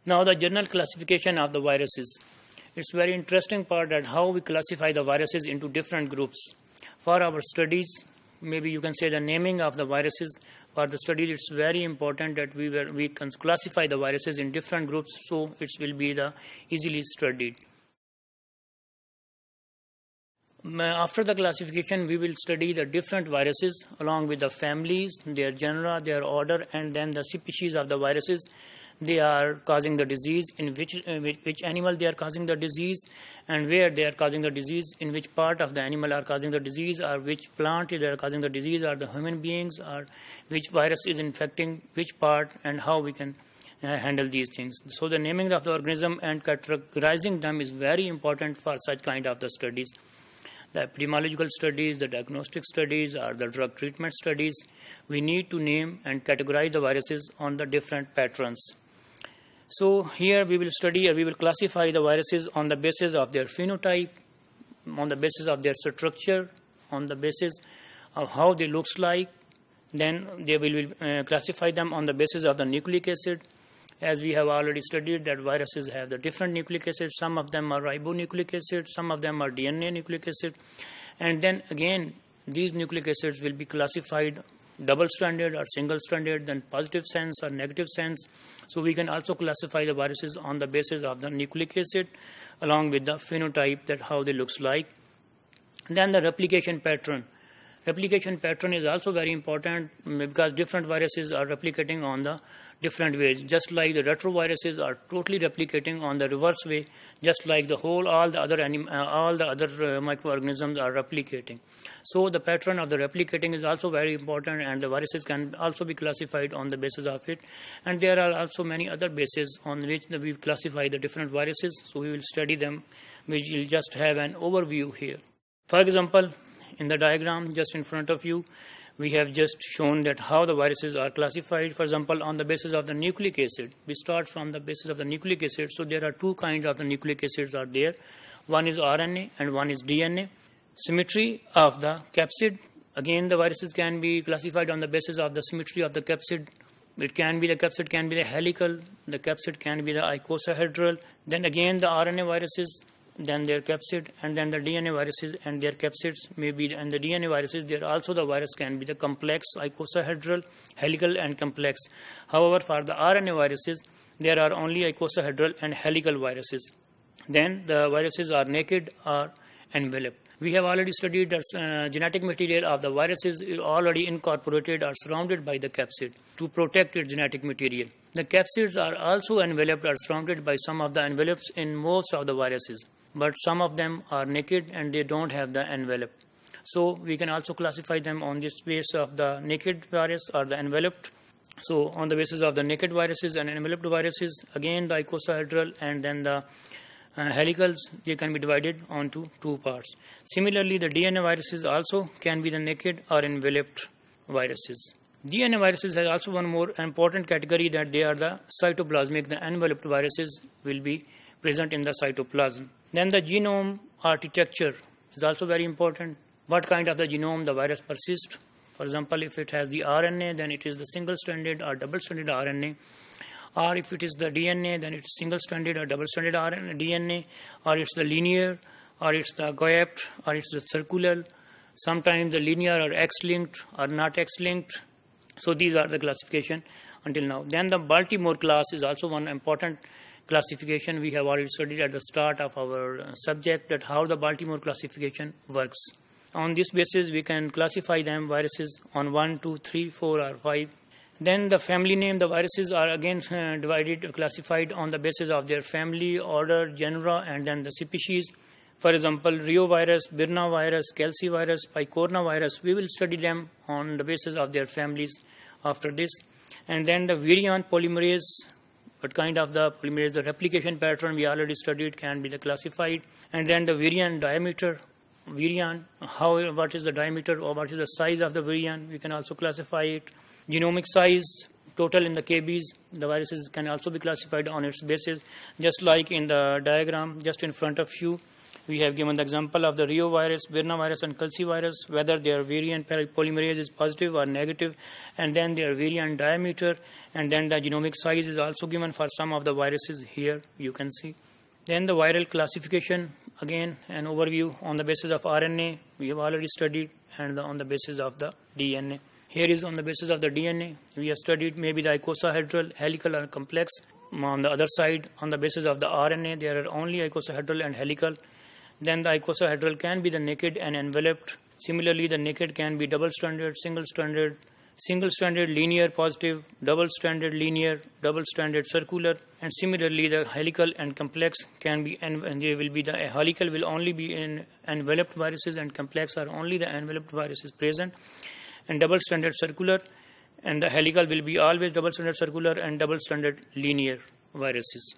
Now the general classification of the viruses. It's very interesting part that how we classify the viruses into different groups. For our studies, maybe you can say the naming of the viruses. For the study, it's very important that we can classify the viruses in different groups, so it will be the easily studied. After the classification, we will study the different viruses along with the families, their genera, their order, and then the species of the viruses. They are causing the disease, in which animal they are causing the disease, and where they are causing the disease, in which part of the animal are causing the disease, or which plant they are causing the disease, or the human beings, or which virus is infecting which part, and how we can handle these things. So the naming of the organism and categorizing them is very important for such kind of the studies. The epidemiological studies, the diagnostic studies, or the drug treatment studies, we need to name and categorize the viruses on the different patterns. So here we will study or we will classify the viruses on the basis of their phenotype, on the basis of their structure, on the basis of how they looks like. Then they will classify them on the basis of the nucleic acid. As we have already studied that viruses have the different nucleic acids. Some of them are ribonucleic acid, some of them are DNA nucleic acid. And then again, these nucleic acids will be classified double-stranded or single-stranded, then positive sense or negative sense. So we can also classify the viruses on the basis of the nucleic acid along with the phenotype, that how they looks like. Then the replication pattern. Replication pattern is also very important because different viruses are replicating on the different ways. Just like the retroviruses are totally replicating on the reverse way, just like all the other microorganisms are replicating. So the pattern of the replicating is also very important, and the viruses can also be classified on the basis of it. And there are also many other bases on which we classify the different viruses. So we will study them, which will just have an overview here. For example, in the diagram just in front of you, we have just shown that how the viruses are classified. For example, on the basis of the nucleic acid. We start from the basis of the nucleic acid. So there are two kinds of the nucleic acids are there. One is RNA and one is DNA. Symmetry of the capsid. Again, the viruses can be classified on the basis of the symmetry of the capsid. It can be the capsid can be the helical, the capsid can be the icosahedral. Then again the RNA viruses, then their capsid, and then the DNA viruses and their capsids may be, and the DNA viruses, there also the virus can be the complex, icosahedral, helical and complex. However, for the RNA viruses, there are only icosahedral and helical viruses. Then the viruses are naked or enveloped. We have already studied the genetic material of the viruses is already incorporated or surrounded by the capsid to protect its genetic material. The capsids are also enveloped or surrounded by some of the envelopes in most of the viruses, but some of them are naked and they don't have the envelope. So we can also classify them on this basis of the naked virus or the enveloped. So on the basis of the naked viruses and enveloped viruses, again the icosahedral and then the helicals, they can be divided onto two parts. Similarly, the DNA viruses also can be the naked or enveloped viruses. DNA viruses has also one more important category, that they are the cytoplasmic. The enveloped viruses will be present in the cytoplasm. Then the genome architecture is also very important. What kind of the genome the virus persists. For example, if it has the RNA, then it is the single-stranded or double-stranded RNA. Or if it is the DNA, then it's single-stranded or double-stranded DNA. Or it's the linear, or it's the coapt, or it's the circular. Sometimes the linear or X-linked or not X-linked. So these are the classification until now. Then the Baltimore class is also one important classification. We have already studied at the start of our subject that how the Baltimore classification works. On this basis, we can classify them viruses on 1, 2, 3, 4 or 5. Then the family name, the viruses are again classified on the basis of their family, order, genera, and then the species. For example, reovirus, birnavirus, calcivirus, picornavirus, we will study them on the basis of their families after this. And then the virion polymerase, what kind of the polymerase, the replication pattern we already studied can be classified. And then the virion diameter, virion, what is the diameter or what is the size of the virion, we can also classify it. Genomic size, total in the kbs, the viruses can also be classified on its basis, just like in the diagram just in front of you. We have given the example of the Rio virus, Virna virus, and Culci virus, whether their variant polymerase is positive or negative, and then their variant diameter, and then the genomic size is also given for some of the viruses here, you can see. Then the viral classification, again an overview on the basis of RNA, we have already studied, and on the basis of the DNA. Here is on the basis of the DNA, we have studied maybe the icosahedral, helical, or complex. On the other side, on the basis of the RNA, there are only icosahedral and helical. Then the icosahedral can be the naked and enveloped. Similarly, the naked can be double-stranded, single-stranded linear positive, double-stranded linear, double-stranded circular, and similarly the helical and complex can be, and they will be the helical will only be in enveloped viruses, and complex are only the enveloped viruses present, and double-stranded circular, and the helical will be always double-stranded circular and double-stranded linear viruses.